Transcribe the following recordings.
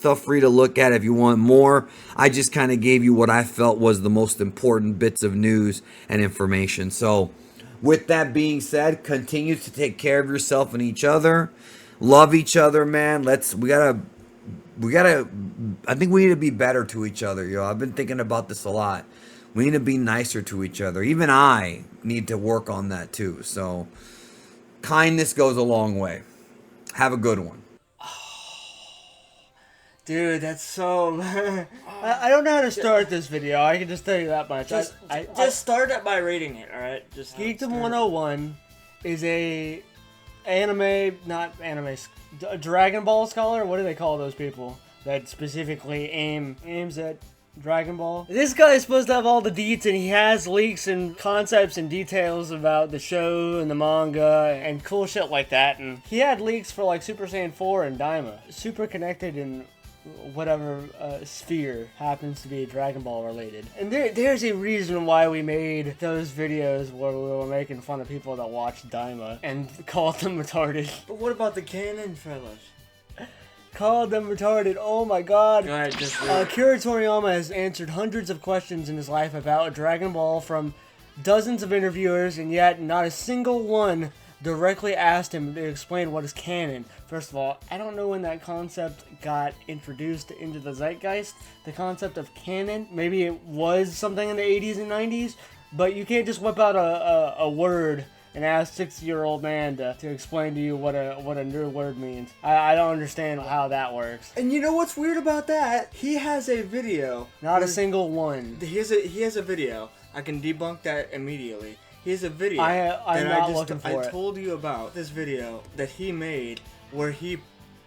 Feel free to look at it if you want more. I just kind of gave you what I felt was the most important bits of news and information. So, with that being said, continue to take care of yourself and each other. Love each other, man. We gotta I think we need to be better to each other, yo. I've been thinking about this a lot. We need to be nicer to each other. Even I need to work on that too. So kindness goes a long way. Have a good one. Dude, that's so... I don't know how to start this video. I can just tell you that much. Just start it by rating it, alright? Just Geekdom 101 is a not anime, a Dragon Ball scholar? What do they call those people that specifically aims at Dragon Ball? This guy is supposed to have all the deets, and he has leaks and concepts and details about the show and the manga and cool shit like that. And he had leaks for like Super Saiyan 4 and Daima. Super connected in whatever sphere happens to be Dragon Ball related. And there's a reason why we made those videos where we were making fun of people that watch Daima and called them retarded. But what about the canon, fellas? Called them retarded. Oh my god. Go ahead, just Akira Toriyama has answered hundreds of questions in his life about Dragon Ball from dozens of interviewers, and yet not a single one directly asked him to explain what is canon. First of all, I don't know when that concept got introduced into the zeitgeist, the concept of canon. Maybe it was something in the 80s and 90s, but you can't just whip out a word and ask a 60-year-old man to explain to you what a new word means. I don't understand how that works. And you know what's weird about that? He has a video. Not a single one. He has a video. I can debunk that immediately. He has a video I'm not looking for it. I told you about this video that he made where he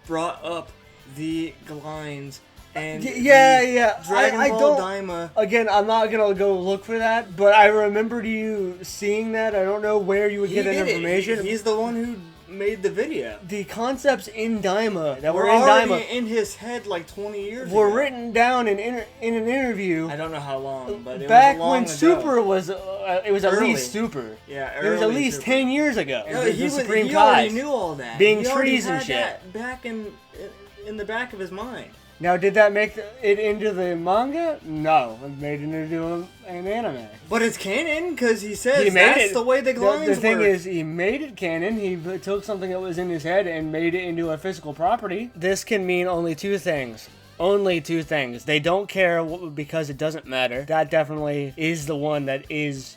brought up the lines and Dragon Ball Daima. Again, I'm not gonna go look for that, but I remembered you seeing that. I don't know where you would get that information. He's the one who made the video. The concepts in Daima that were in Daima already in his head like 20 years were ago. written down in an interview. I don't know how long, but it back was long when ago. Super was it was at least Super. Yeah, it was at early least Super. 10 years ago. No, the he Supreme already Kais knew all that. being he trees and had shit. That back in the back of his mind. Now, did that make it into the manga? No, it made it into an anime. But it's canon because he says that's the way the lines The thing work. is, he made it canon. He took something that was in his head and made it into a physical property. This can mean only two things. Only two things. They don't care because it doesn't matter. That definitely is the one that is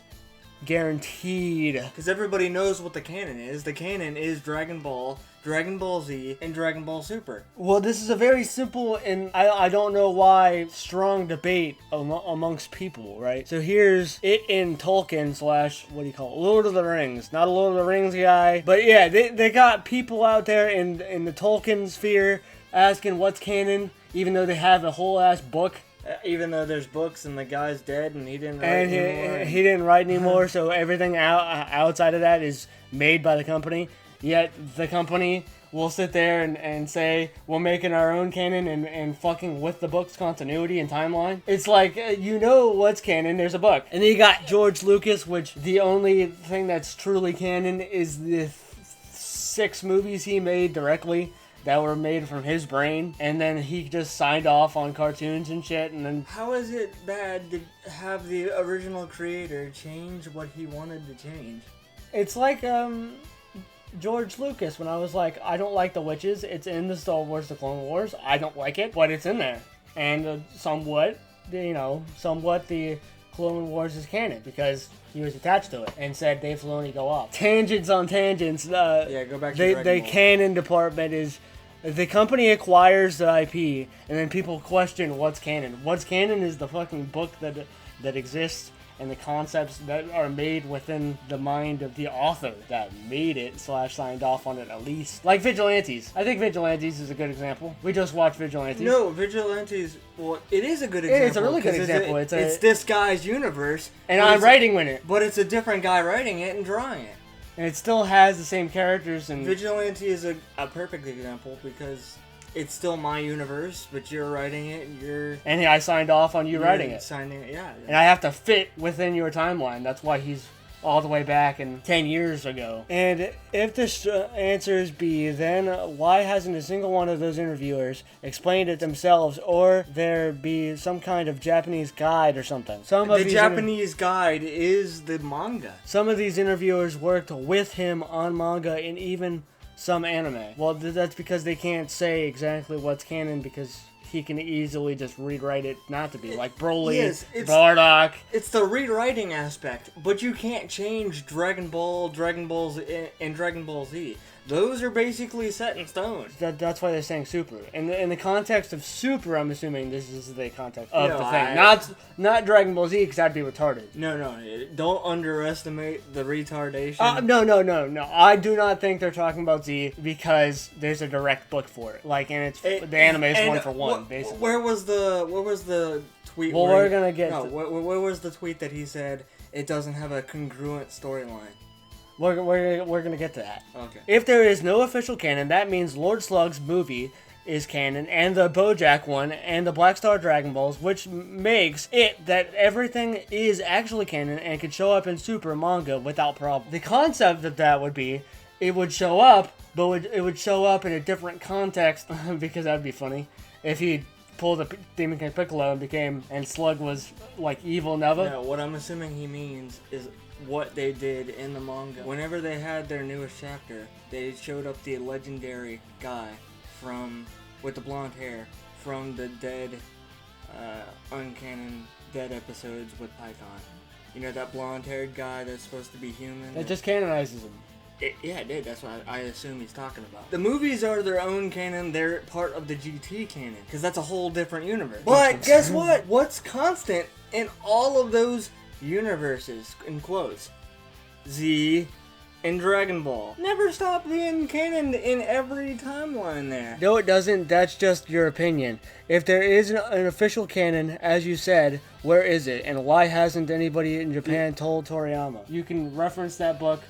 guaranteed. Because everybody knows what the canon is. The canon is Dragon Ball, Dragon Ball Z, and Dragon Ball Super. Well, this is a very simple, and I don't know why, strong debate amongst people, right? So here's it in Tolkien / what do you call it? Lord of the Rings. Not a Lord of the Rings guy, but yeah, they got people out there in the Tolkien sphere asking what's canon, even though they have a whole ass book. Even though there's books and the guy's dead and he didn't write anymore. He didn't write anymore, so everything outside of that is made by the company. Yet the company will sit there and say, we're making our own canon and fucking with the book's continuity and timeline. It's like, you know what's canon, there's a book. And then you got George Lucas, which the only thing that's truly canon is the 6 movies he made directly that were made from his brain, and then he just signed off on cartoons and shit, and then... How is it bad to have the original creator change what he wanted to change? It's like, George Lucas, when I was like, I don't like the witches, it's in the Star Wars, the Clone Wars, I don't like it, but it's in there. And somewhat the Clone Wars is canon, because he was attached to it, and said Dave Filoni go off. Tangents on tangents, yeah, go back to the canon department is... The company acquires the IP, and then people question what's canon. What's canon is the fucking book that exists, and the concepts that are made within the mind of the author that made it / signed off on it at least. Like Vigilantes. I think Vigilantes is a good example. We just watched Vigilantes. No, Vigilantes, well, it is a good example. It's a really good example. It's this guy's universe. And I'm writing in it. But it's a different guy writing it and drawing it. And it still has the same characters. And Vigilante is a perfect example because it's still my universe, but you're writing it. And I signed off on you writing it. Signing it, yeah. And I have to fit within your timeline. That's why he's all the way back in 10 years ago. And if the answer is B, then why hasn't a single one of those interviewers explained it themselves, or there be some kind of Japanese guide or something? The Japanese guide is the manga. Some of these interviewers worked with him on manga and even some anime. Well, that's because they can't say exactly what's canon, because he can easily just rewrite it not to be. Like Broly, yes, Bardock. It's the rewriting aspect, but you can't change Dragon Ball, Dragon Ball Z, and Dragon Ball Z. Those are basically set in stone. That's why they're saying Super. In the context of Super, I'm assuming this is the context of the thing. Not Dragon Ball Z, because that'd be retarded. No. Don't underestimate the retardation. No. I do not think they're talking about Z, because there's a direct book for it. Like, and the anime is one for one, basically. Where was the tweet? Well, we're gonna get. Where was the tweet that he said it doesn't have a congruent storyline? We're gonna get to that. Okay. If there is no official canon, that means Lord Slug's movie is canon, and the BoJack one, and the Black Star Dragon Balls, which makes it that everything is actually canon and can show up in Super manga without problem. The concept of that would be, it would show up, but it would show up in a different context, because that'd be funny, if he pulled a Demon King Piccolo and Slug was like evil Neva. No, what I'm assuming he means is what they did in the manga. Whenever they had their newest chapter, they showed up the legendary guy with the blonde hair from the dead, uncanon dead episodes with Python. You know, that blonde-haired guy that's supposed to be human? That just canonizes him. It did. That's what I assume he's talking about. The movies are their own canon. They're part of the GT canon, because that's a whole different universe. But guess what? What's constant in all of those universes, in quotes, Z and Dragon Ball, never stop being canon in every timeline there. No, it doesn't. That's just your opinion. If there is an official canon, as you said, where is it? And why hasn't anybody in Japan told Toriyama? You can reference that book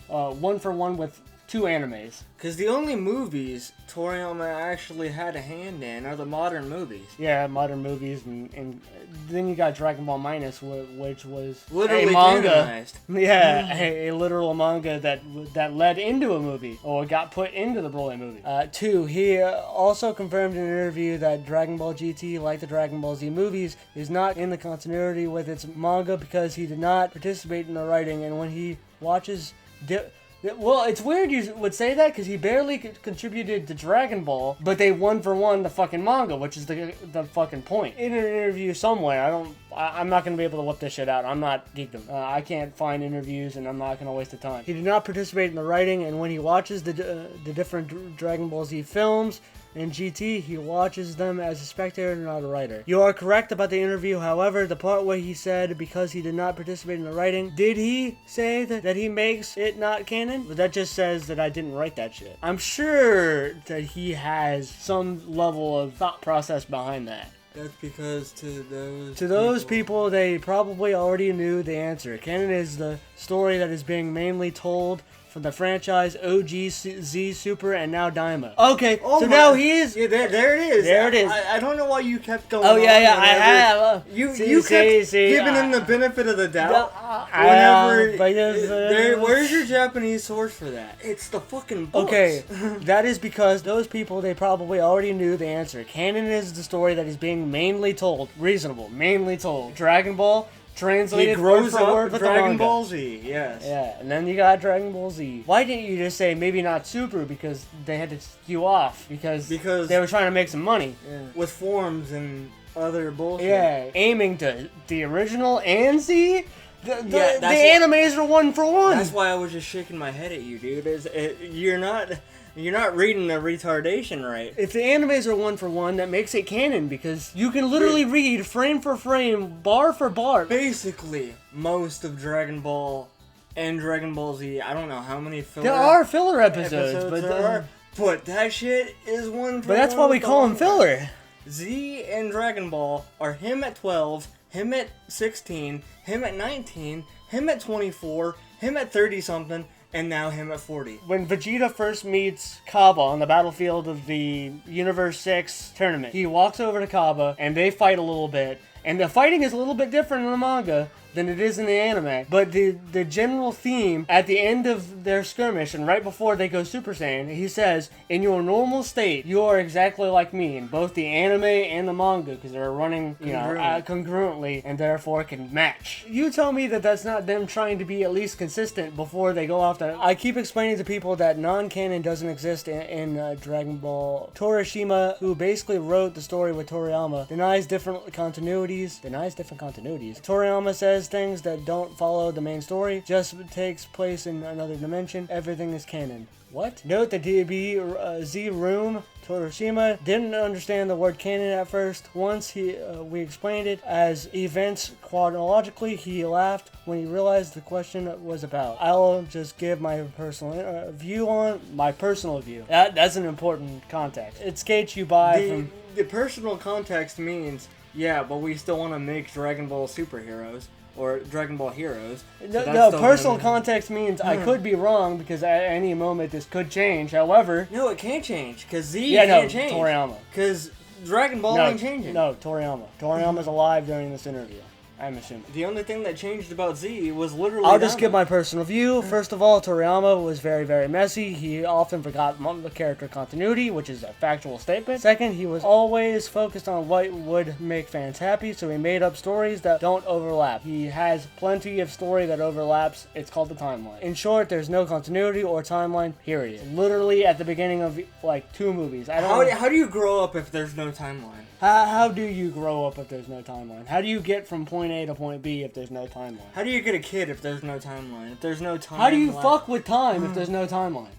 one for one with 2 animes. Because the only movies Toriyama actually had a hand in are the modern movies. Yeah, modern movies, and then you got Dragon Ball Minus, which was literally a manga. canonized. Yeah, a literal manga that led into a movie, or got put into the Broly movie. 2, he also confirmed in an interview that Dragon Ball GT, like the Dragon Ball Z movies, is not in the continuity with its manga because he did not participate in the writing, and when he watches... Well, it's weird you would say that, because he barely contributed to Dragon Ball, but they one for one the fucking manga, which is the fucking point. In an interview somewhere, I'm not going to be able to whip this shit out. I'm not geekdom. I can't find interviews, and I'm not going to waste the time. He did not participate in the writing, and when he watches the different Dragon Ball Z films in GT, he watches them as a spectator, not a writer. You are correct about the interview, however, the part where he said because he did not participate in the writing, did he say that he makes it not canon? But that just says that I didn't write that shit. I'm sure that he has some level of thought process behind that. That's because to those people, they probably already knew the answer. Canon is the story that is being mainly told from the franchise OG, Z, Super, and now Daima. Okay, so now he is... Yeah, there it is. There it is. I don't know why you kept going on. Oh, yeah, I have. You kept giving him the benefit of the doubt. Where's your Japanese source for that? It's the fucking books. Okay, that is because those people, they probably already knew the answer. Canon is the story that is being mainly told. Reasonable, mainly told. Dragon Ball... translated word for word with Dragon Ball Z, yes. Yeah, and then you got Dragon Ball Z. Why didn't you just say maybe not Super, because they had to skew off, because they were trying to make some money. Yeah. With forms and other bullshit. Yeah, aiming to the original and Z? The animes are one for one. That's why I was just shaking my head at you, dude. You're not reading the retardation right. If the animes are one for one, that makes it canon, because you can literally read frame for frame, bar for bar. Basically, most of Dragon Ball and Dragon Ball Z, I don't know how many filler... There are filler episodes but that shit is one for one. But that's why we call them filler. Z and Dragon Ball are him at 12, him at 16, him at 19, him at 24, him at 30-something, and now him at 40. When Vegeta first meets Kaba on the battlefield of the Universe 6 tournament, he walks over to Kaba, and they fight a little bit, And the fighting is a little bit different in the manga than it is in the anime. But the general theme at the end of their skirmish and right before they go Super Saiyan, he says, in your normal state, you are exactly like me in both the anime and the manga because they're running, congruently and therefore can match. You tell me that that's not them trying to be at least consistent before they go off the... I keep explaining to people that non-canon doesn't exist in Dragon Ball. Torishima, who basically wrote the story with Toriyama, denies different continuities. Toriyama says things that don't follow the main story, just takes place in another dimension. Everything is canon. What? Note that DBZ Room Torishima didn't understand the word canon at first. Once we explained it as events chronologically, he laughed when he realized the question was about. I'll just give my personal view. That's an important context. It skates you by from... The personal context means, yeah, but we still want to make Dragon Ball superheroes. Or Dragon Ball Heroes. No, personal context means I could be wrong because at any moment this could change. However... No, it can't change because Z can't change. Toriyama. Because Dragon Ball ain't changing. No, Toriyama. Toriyama's alive during this interview. I'm assuming. The only thing that changed about Z was literally... I'll just give my personal view. First of all, Toriyama was very, very messy. He often forgot the character continuity, which is a factual statement. Second, he was always focused on what would make fans happy, so he made up stories that don't overlap. He has plenty of story that overlaps. It's called the timeline. In short, there's no continuity or timeline, period. Literally at the beginning of, like, 2 movies. How do you grow up if there's no timeline? How do you grow up if there's no timeline? How do you get from point A to point B if there's no timeline? How do you get a kid if there's no timeline? If there's no timeline... How do you fuck with time if there's no timeline?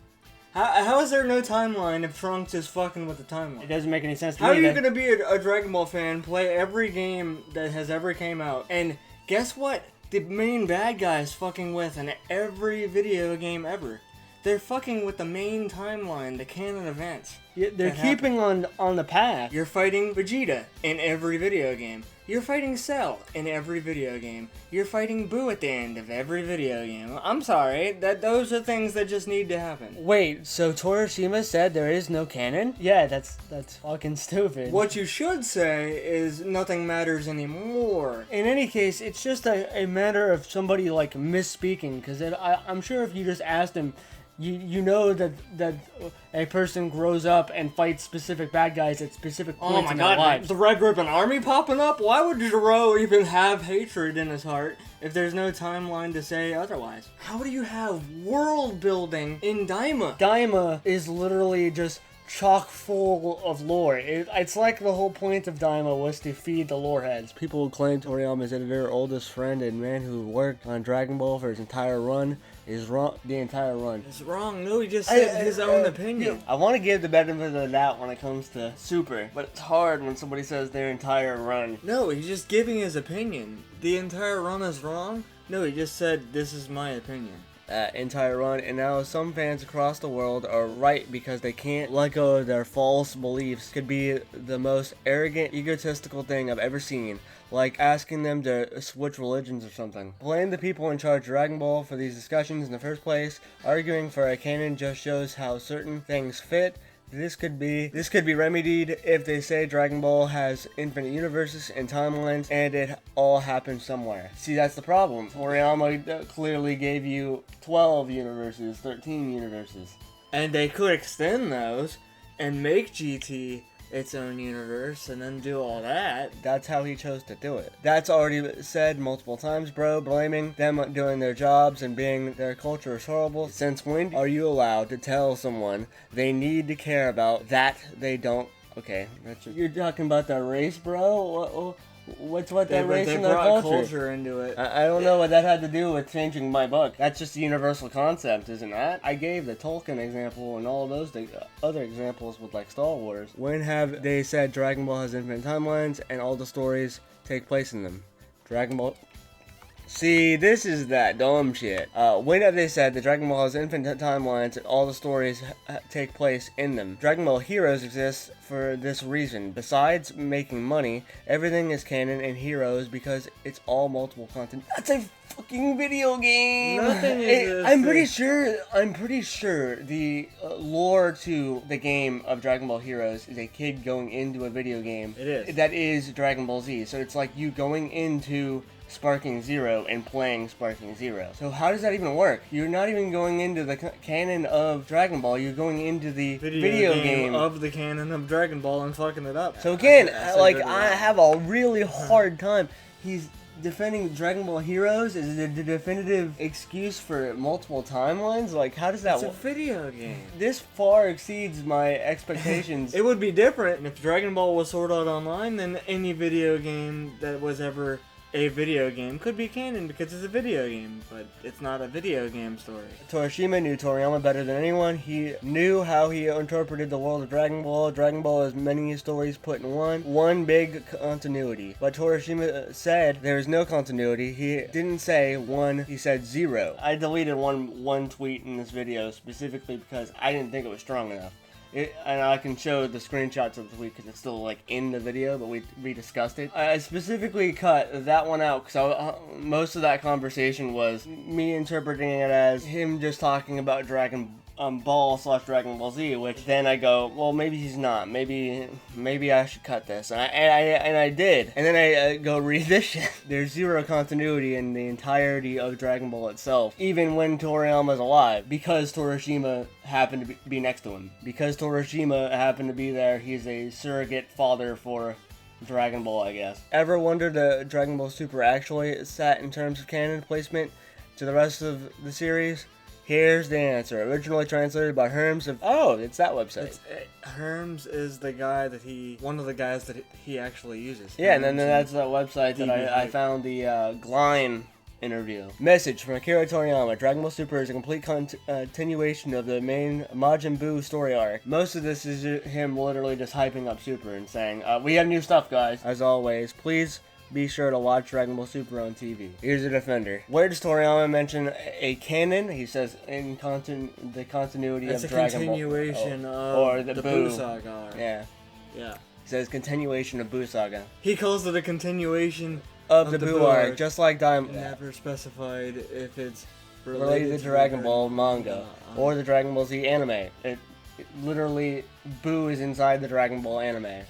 How is there no timeline if Trunks is fucking with the timeline? It doesn't make any sense to me. How are you that... gonna be a Dragon Ball fan, play every game that has ever came out, and guess what? The main bad guy is fucking with in every video game ever. They're fucking with the main timeline, the canon events. Yeah, they're keeping on the path. You're fighting Vegeta in every video game. You're fighting Cell in every video game. You're fighting Boo at the end of every video game. I'm sorry, those are things that just need to happen. Wait, so Torishima said there is no canon? Yeah, that's fucking stupid. What you should say is nothing matters anymore. In any case, it's just a matter of somebody like misspeaking, because I'm sure if you just asked him, you know that a person grows up and fights specific bad guys at specific points in their lives. The Red Ribbon Army popping up? Why would Zoro even have hatred in his heart if there's no timeline to say otherwise? How do you have world building in Daima? Daima is literally just chock full of lore. It's like the whole point of Daima was to feed the lore heads. People who claim Toriyama's editor, oldest friend, and man who worked on Dragon Ball for his entire run is wrong. The entire run. It's wrong. No, he just said his own opinion. I want to give the benefit of the doubt when it comes to Super, but it's hard when somebody says their entire run. No, he's just giving his opinion. The entire run is wrong? No, he just said, this is my opinion. Entire run, and now some fans across the world are right because they can't let go of their false beliefs. Could be the most arrogant, egotistical thing I've ever seen, like asking them to switch religions or something. Blame the people in charge of Dragon Ball for these discussions in the first place. Arguing for a canon just shows how certain things fit. This could be remedied if they say Dragon Ball has infinite universes and timelines and it all happened somewhere. See, that's the problem. Toriyama clearly gave you 12 universes, 13 universes. And they could extend those and make GT its own universe and then do all that. That's how he chose to do it. That's already said multiple times, bro. Blaming them doing their jobs and being their culture is horrible. Since when are you allowed to tell someone they need to care about that they don't? Okay, you're talking about their race, bro? What's that race in their culture into it? I don't know what that had to do with changing my book. That's just a universal concept, isn't that? I gave the Tolkien example and all those other examples with like Star Wars. When have they said Dragon Ball has infinite timelines and all the stories take place in them? Dragon Ball... See, this is that dumb shit. When have they said that Dragon Ball has infinite timelines and all the stories take place in them? Dragon Ball Heroes exists for this reason. Besides making money, everything is canon and heroes because it's all multiple content. That's a fucking video game. Nothing is. I'm pretty sure the lore to the game of Dragon Ball Heroes is a kid going into a video game. It is. That is Dragon Ball Z. So it's like you going into Sparking Zero and playing Sparking Zero. So how does that even work? You're not even going into the canon of Dragon Ball. You're going into the video game of the canon of Dragon Ball and fucking it up. So again, I have a really hard time. He's defending Dragon Ball Heroes is the definitive excuse for multiple timelines. Like, how does that It's a work? video game. This far exceeds my expectations. It would be different if Dragon Ball was Sword Art Online, then any video game that was ever a video game could be canon because it's a video game, but it's not a video game story. Torishima knew Toriyama better than anyone. He knew how he interpreted the world of Dragon Ball. Dragon Ball has many stories put in one big continuity. But Torishima said there is no continuity. He didn't say one, he said zero. I deleted one tweet in this video specifically because I didn't think it was strong enough. And I can show the screenshots of the tweet because it's still like in the video, but we discussed it. I specifically cut that one out because most of that conversation was me interpreting it as him just talking about Dragon Ball / Dragon Ball Z, which then I go, well, maybe he's not. Maybe I should cut this, and I did. And then I go read this shit. There's zero continuity in the entirety of Dragon Ball itself, even when Toriyama's alive, because Torishima happened to be next to him. Because Torishima happened to be there, he's a surrogate father for Dragon Ball, I guess. Ever wondered the Dragon Ball Super actually sat in terms of canon placement to the rest of the series? Here's the answer. Originally translated by Herms of... Oh, it's that website. Herms is the guy one of the guys that he actually uses. Yeah, and then that's that website that I found the Glein interview. Message from Akira Toriyama. Dragon Ball Super is a complete continuation of the main Majin Buu story arc. Most of this is him literally just hyping up Super and saying, we have new stuff, guys. As always, please be sure to watch Dragon Ball Super on TV. Here's a defender. Where does Toriyama mention a canon? He says in the continuity of Dragon Ball. It's a continuation of the Buu Saga arc. Yeah. Yeah. He says continuation of Buu Saga. He calls it a continuation of the Buu arc, just like Diamond. Never specified if it's related to Dragon Ball manga or the Dragon Ball Z anime. It literally, Buu is inside the Dragon Ball anime.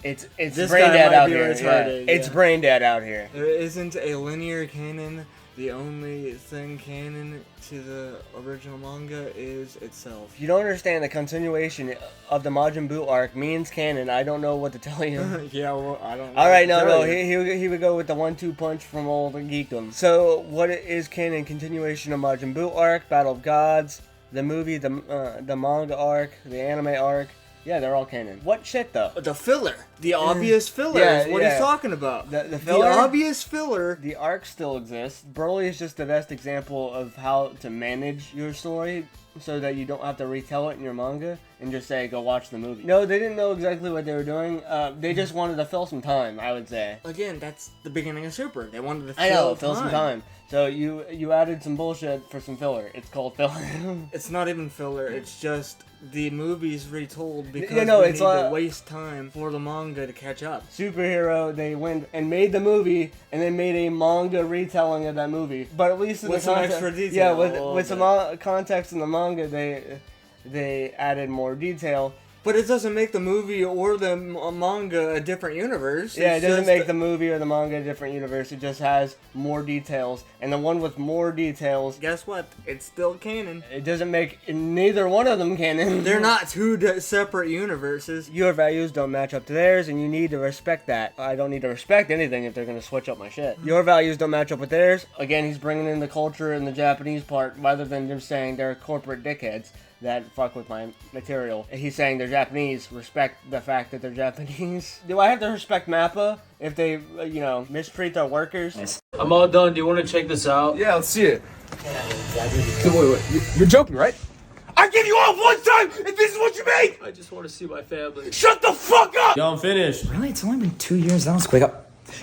It's brain dead out here. It's brain dead out here. There isn't a linear canon. The only thing canon to the original manga is itself. If you don't understand the continuation of the Majin Buu arc means canon, I don't know what to tell you. Yeah, well, I don't know. Alright, no, he would go with the 1-2 punch from old geekdom. So, what is canon? Continuation of Majin Buu arc, Battle of Gods, the movie, the manga arc, the anime arc. Yeah, they're all canon. What shit, though? The filler. The obvious filler is what he's talking about. The filler? The obvious filler. The arc still exists. Broly is just the best example of how to manage your story so that you don't have to retell it in your manga and just say, go watch the movie. No, they didn't know exactly what they were doing. They just wanted to fill some time, I would say. Again, that's the beginning of Super. They wanted to fill some time. So you added some bullshit for some filler. It's called filler. It's not even filler. It's just the movie's retold because we need to waste time for the manga to catch up. Superhero, they went and made the movie and then made a manga retelling of that movie. But at least in with the some extra detail. Yeah, with some context in the manga, they added more detail. But it doesn't make the movie or the manga a different universe. Yeah, it doesn't make the movie or the manga a different universe. It just has more details. And the one with more details... Guess what? It's still canon. It doesn't make neither one of them canon. They're not two separate universes. Your values don't match up to theirs, and you need to respect that. I don't need to respect anything if they're going to switch up my shit. Your values don't match up with theirs. Again, he's bringing in the culture and the Japanese part, rather than just saying they're corporate dickheads that fuck with my material. He's saying they're Japanese. Respect the fact that they're Japanese. Do I have to respect MAPPA if they, mistreat their workers? I'm all done. Do you want to check this out? Yeah, let's see it. Wait. You're joking, right? I give you all one time, and this is what you make! I just want to see my family. Shut the fuck up! Yo, I'm finished. Really? It's only been 2 years. That was quick.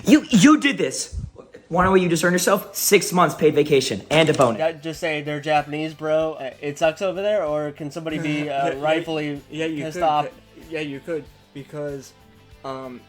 You did this. Wanna know what you just earned yourself? 6 months paid vacation and a bonus. Just say they're Japanese, bro. It sucks over there, or can somebody be rightfully pissed off? Yeah, you could, because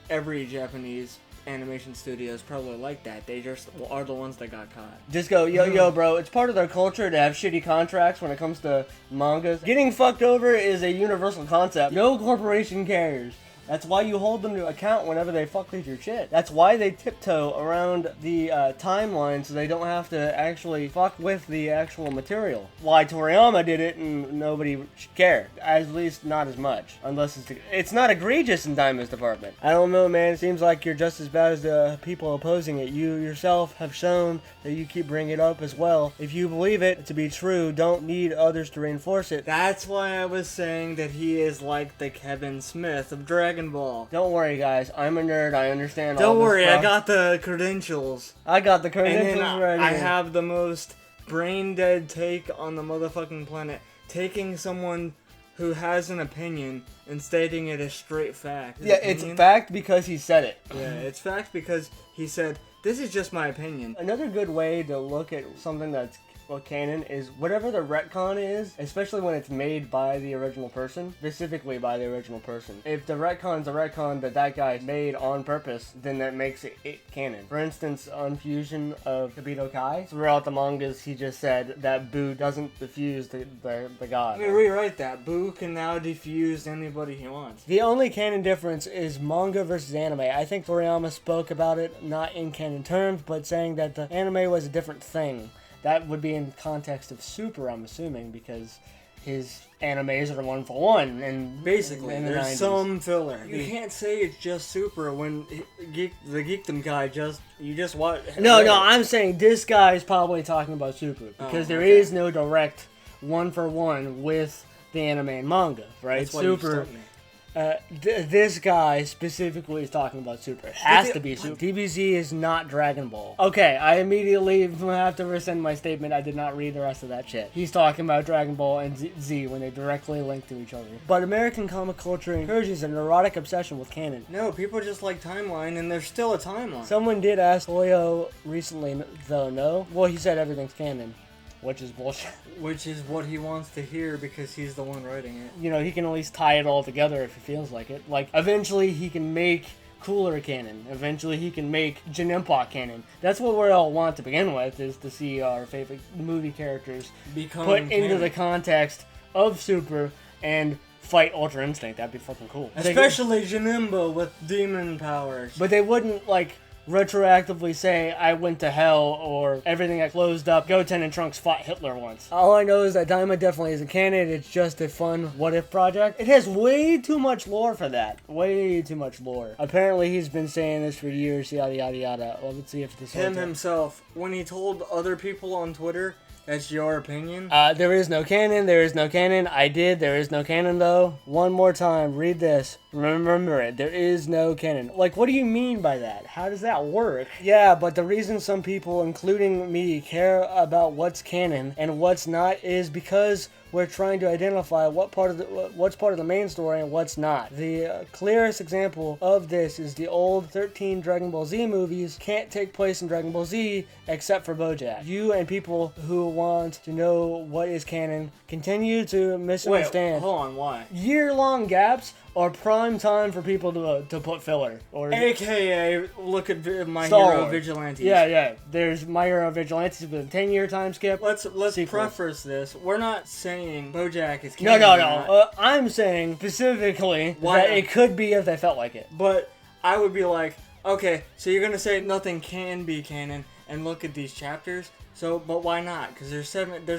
every Japanese animation studios probably like that. They just are the ones that got caught. Just go, yo, bro, it's part of their culture to have shitty contracts when it comes to mangas. Getting fucked over is a universal concept. No corporation cares. That's why you hold them to account whenever they fuck with your shit. That's why they tiptoe around the timeline so they don't have to actually fuck with the actual material. Why Toriyama did it and nobody should care. At least not as much. Unless it's not egregious in Diamond's department. I don't know, man. It seems like you're just as bad as the people opposing it. You yourself have shown that you keep bringing it up as well. If you believe it to be true, don't need others to reinforce it. That's why I was saying that he is like the Kevin Smith of Dragon Ball. Don't worry, guys. I'm a nerd. I understand all Don't this worry, stuff. I got the credentials. I got the And credentials then right I here. have the most brain dead take on the motherfucking planet. Taking someone who has an opinion and stating it as straight fact. His Yeah, it's opinion- fact because he said it. Yeah, it's fact because he said, this is just my opinion. Another good way to look at something that's canon is whatever the retcon is, especially when it's made by the original person, specifically by the original person. If the retcon's a retcon that guy made on purpose, then that makes it canon. For instance, on fusion of Kibito Kai, throughout the mangas he just said that Boo doesn't diffuse the god. Let me rewrite that. Boo can now defuse anybody he wants. The only canon difference is manga versus anime. I think Toriyama spoke about it not in canon terms, but saying that the anime was a different thing. That would be in context of Super, I'm assuming, because his animes are 1-for-1, and Basically, in the there's 90s. some filler. You can't say it's just Super when the Geekdom guy you just watch. No, I'm saying this guy is probably talking about Super, because there is no direct 1-for-1 with the anime and manga, right? That's why you Super. stumped me. This guy specifically is talking about Super. It has to be Super. DBZ is not Dragon Ball. Okay, I immediately have to rescind my statement. I did not read the rest of that shit. He's talking about Dragon Ball and Z when they directly link to each other. But American comic culture encourages a neurotic obsession with canon. No, people just like timeline, and there's still a timeline. Someone did ask Toyo recently, though, no? Well, he said everything's canon, which is bullshit. Which is what he wants to hear because he's the one writing it. You know, he can at least tie it all together if he feels like it. Like, eventually he can make Cooler canon. Eventually he can make Jinimpa canon. That's what we all want to begin with, is to see our favorite movie characters Become put into canon. the context of Super and fight Ultra Instinct. That'd be fucking cool. Especially Janimbo with demon powers. But they wouldn't, like, retroactively say, I went to hell, or everything that closed up, Goten and Trunks fought Hitler once. All I know is that Daima definitely isn't canon. It's just a fun what-if project. It has way too much lore for that. Way too much lore. Apparently he's been saying this for years, yada yada yada. Well, let's see if this Him holds up. himself, when he told other people on Twitter, that's your opinion. There is no canon, there is no canon. I did, there is no canon though. One more time, read this. Remember it, there is no canon. Like, what do you mean by that? How does that work? Yeah, but the reason some people, including me, care about what's canon and what's not is because we're trying to identify what's part of the main story and what's not. The clearest example of this is the old 13 Dragon Ball Z movies can't take place in Dragon Ball Z except for BoJack. You and people who want to know what is canon continue to misunderstand. Wait, hold on, why? Year-long gaps are prime time for people to put filler. Or AKA, look at My Star Hero Wars. Vigilantes. Yeah. There's My Hero Vigilantes with a 10-year time skip. Let's Sequels. preface this. We're not saying BoJack is canon. No. I'm saying specifically Why- that it could be if they felt like it. But I would be like, okay, so you're gonna say nothing can be canon, and look at these chapters. So, but why not? Because there's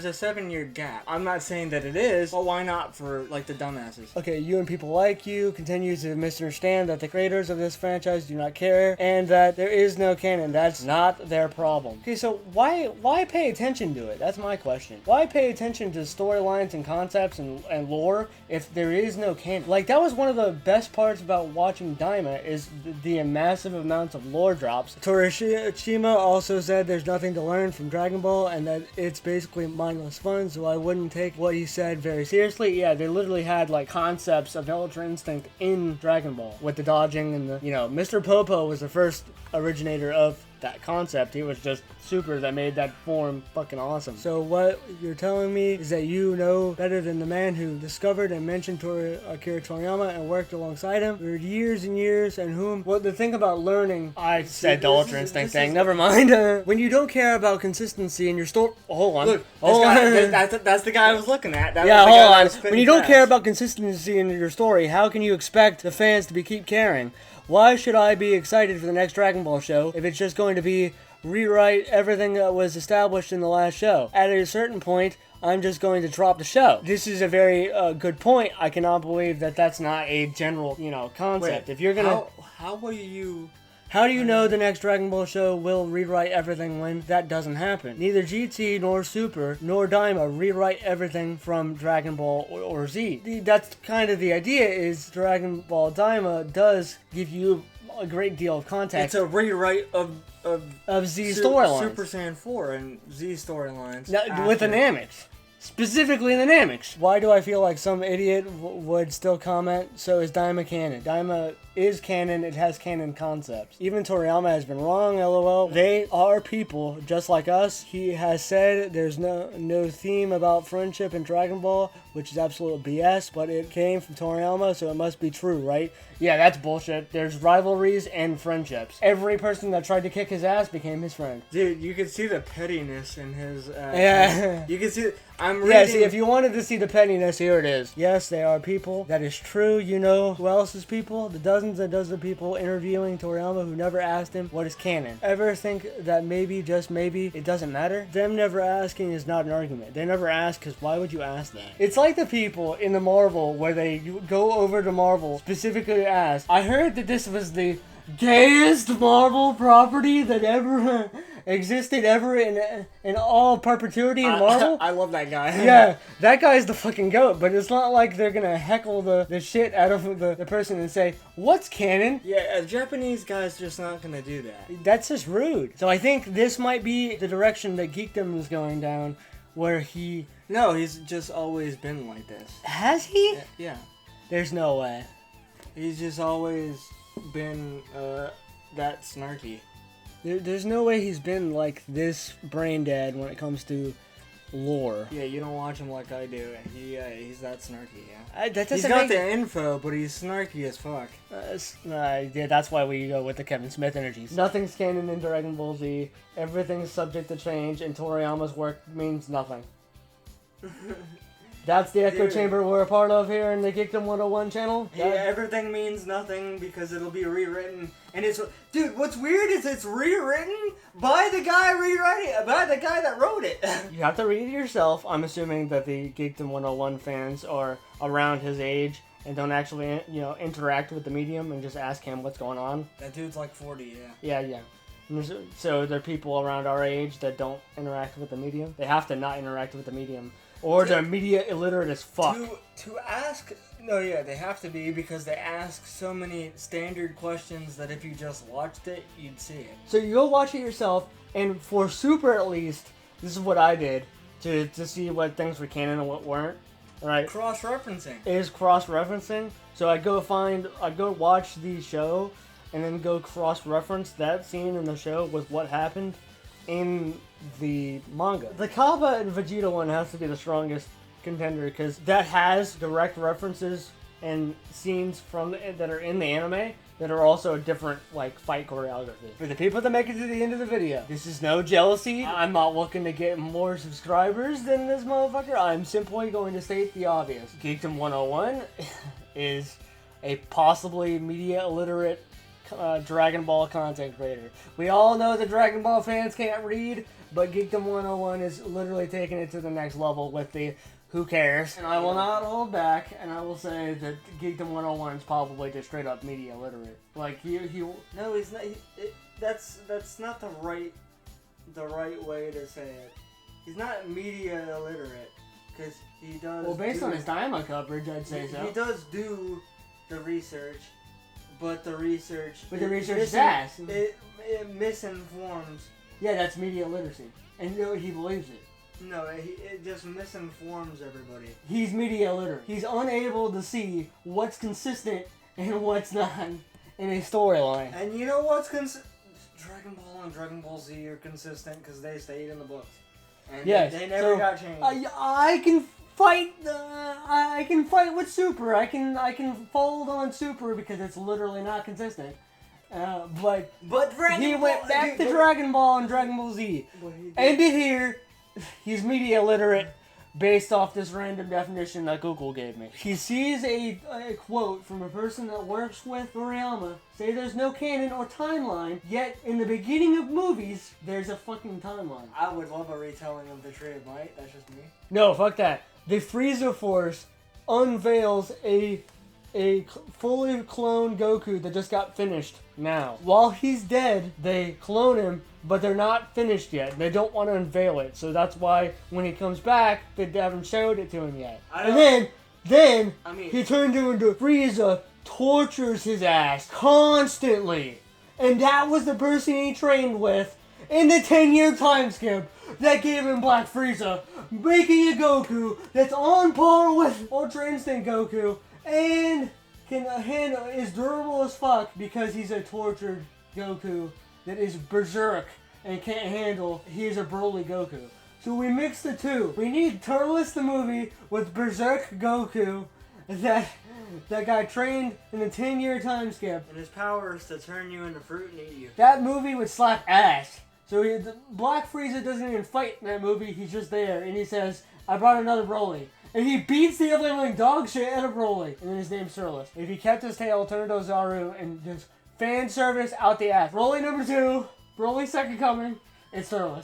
a 7-year gap. I'm not saying that it is, but why not for like the dumbasses? Okay, you and people like you continue to misunderstand that the creators of this franchise do not care, and that there is no canon. That's not their problem. Okay, so why pay attention to it? That's my question. Why pay attention to storylines and concepts and lore if there is no canon? Like, that was one of the best parts about watching Daima, is the massive amounts of lore drops. Torishima also said there's nothing to learn from Dragon Ball, and that it's basically mindless fun, so I wouldn't take what he said very seriously. Yeah, they literally had like concepts of Ultra Instinct in Dragon Ball with the dodging and the, Mr. Popo was the first originator of that concept. He was just Super that made that form fucking awesome. So what you're telling me is that you know better than the man who discovered and mentioned Akira Toriyama and worked alongside him for years and years, and whom... Well, the thing about learning... I said the Ultra Instinct thing. Never mind. When you don't care about consistency in your story... Hold on. Look, Hold on. that's the guy I was looking at. That Yeah, was the hold guy that on. was spitting When you don't facts. care about consistency in your story, how can you expect the fans to keep caring? Why should I be excited for the next Dragon Ball show if it's just going to be rewrite everything that was established in the last show? At a certain point, I'm just going to drop the show. This is a very good point. I cannot believe that that's not a general, concept. Wait, If you're gonna... How will you... How do you know the next Dragon Ball show will rewrite everything when that doesn't happen? Neither GT nor Super nor Daima rewrite everything from Dragon Ball or Z. That's kind of the idea, is Dragon Ball Daima does give you a great deal of context. It's a rewrite of Z storylines. Super Saiyan 4 and Z storylines. With the Namex. Specifically the Namex. Why do I feel like some idiot would still comment, so is Daima canon? Daima is canon, it has canon concepts. Even Toriyama has been wrong, lol. They are people just like us. He has said there's no theme about friendship in Dragon Ball, which is absolute BS, but it came from Toriyama, so it must be true, right? Yeah, that's bullshit. There's rivalries and friendships. Every person that tried to kick his ass became his friend. Dude, you can see the pettiness in his... Yeah. You can see... I'm reading... Yeah, see, if you wanted to see the pettiness, here it is. Yes, they are people. That is true. You know who else is people? The dozens and dozens of people interviewing Toriyama who never asked him what is canon. Ever think that maybe, just maybe, it doesn't matter? Them never asking is not an argument. They never ask because why would you ask that? It's like the people in the Marvel where they go over to Marvel, specifically ask, I heard that this was the gayest Marvel property that ever existed ever in all perpetuity in Marvel. I love that guy. Yeah, that guy's the fucking goat, but it's not like they're gonna heckle the shit out of the person and say, what's canon? Yeah, a Japanese guy's just not gonna do that. That's just rude. So I think this might be the direction that Geekdom is going down, where he... No, he's just always been like this. Has he? Yeah. There's no way. He's just always been that snarky. There's no way he's been like this brain dead when it comes to lore. Yeah, you don't watch him like I do. He's that snarky, yeah. That He's doesn't got make... the info, but he's snarky as fuck. Yeah, that's why we go with the Kevin Smith energies. Nothing's canon in Dragon Ball Z. Everything's subject to change, and Toriyama's work means nothing. That's the echo chamber we're a part of here in the Geekdom 101 channel. Yeah, everything means nothing because it'll be rewritten. And it's... Dude, what's weird is it's rewritten by the guy rewriting it, by the guy that wrote it. You have to read it yourself. I'm assuming that the Geekdom 101 fans are around his age and don't actually, interact with the medium and just ask him what's going on. That dude's like 40, yeah. Yeah. So there are people around our age that don't interact with the medium. They have to not interact with the medium. Or they're media illiterate as fuck. To ask... No, yeah, they have to be because they ask so many standard questions that if you just watched it, you'd see it. So you go watch it yourself, and for Super at least, this is what I did to see what things were canon and what weren't. Right? Cross-referencing. Is cross-referencing. So I go watch the show, and then go cross-reference that scene in the show with what happened in the manga. The Kappa and Vegeta one has to be the strongest contender because that has direct references and scenes from that are in the anime that are also a different fight choreography. For the people that make it to the end of the video, this is no jealousy. I'm not looking to get more subscribers than this motherfucker. I'm simply going to state the obvious. Geekdom 101 is a possibly media illiterate Dragon Ball content creator. We all know that Dragon Ball fans can't read, but Geekdom 101 is literally taking it to the next level with the who cares. And I will not hold back, and I will say that Geekdom 101 is probably just straight up media illiterate. No, he's not. That's not the right way to say it. He's not media illiterate because he does. Well, based on his Daima coverage, I'd say so. He does do the research. But the research... But the research is ass. It misinforms. Yeah, that's media literacy. And he believes it. No, it just misinforms everybody. He's media illiterate. He's unable to see what's consistent and what's not in a storyline. And you know what's Dragon Dragon Ball and Dragon Ball Z are consistent because they stayed in the books. And Yes, they never so got changed. I can fight. I can fight with Super. I can fold on Super because it's literally not consistent. But Dragon he Ball, went back dude, to Dragon Ball and Dragon Ball Z. Ended here. He's media illiterate based off this random definition that Google gave me. He sees a quote from a person that works with Toriyama say there's no canon or timeline, yet in the beginning of movies, there's a fucking timeline. I would love a retelling of the Tree of Might. That's just me. No, fuck that. The Frieza Force unveils a fully cloned Goku that just got finished now. While he's dead, they clone him, but they're not finished yet. They don't want to unveil it, so that's why when he comes back, they haven't showed it to him yet. And then he turned into Frieza, tortures his ass constantly, and that was the person he trained with in the 10-year time skip that gave him Black Frieza, making a Goku that's on par with Ultra Instinct Goku and can handle is durable as fuck because he's a tortured Goku that is berserk and can't handle. He is a Broly Goku. So we mix the two. We need Turles the movie with berserk Goku that got trained in a 10-year time skip. And his power is to turn you into fruit and eat you. That movie would slap ass. So Black Frieza doesn't even fight in that movie. He's just there, and he says, "I brought another Broly." And he beats the other like dog shit out of Broly. And then his name's Turles. If he kept his tail, turned into Zaru, and just fan service out the ass. Broly number 2, Broly second coming, it's Turles.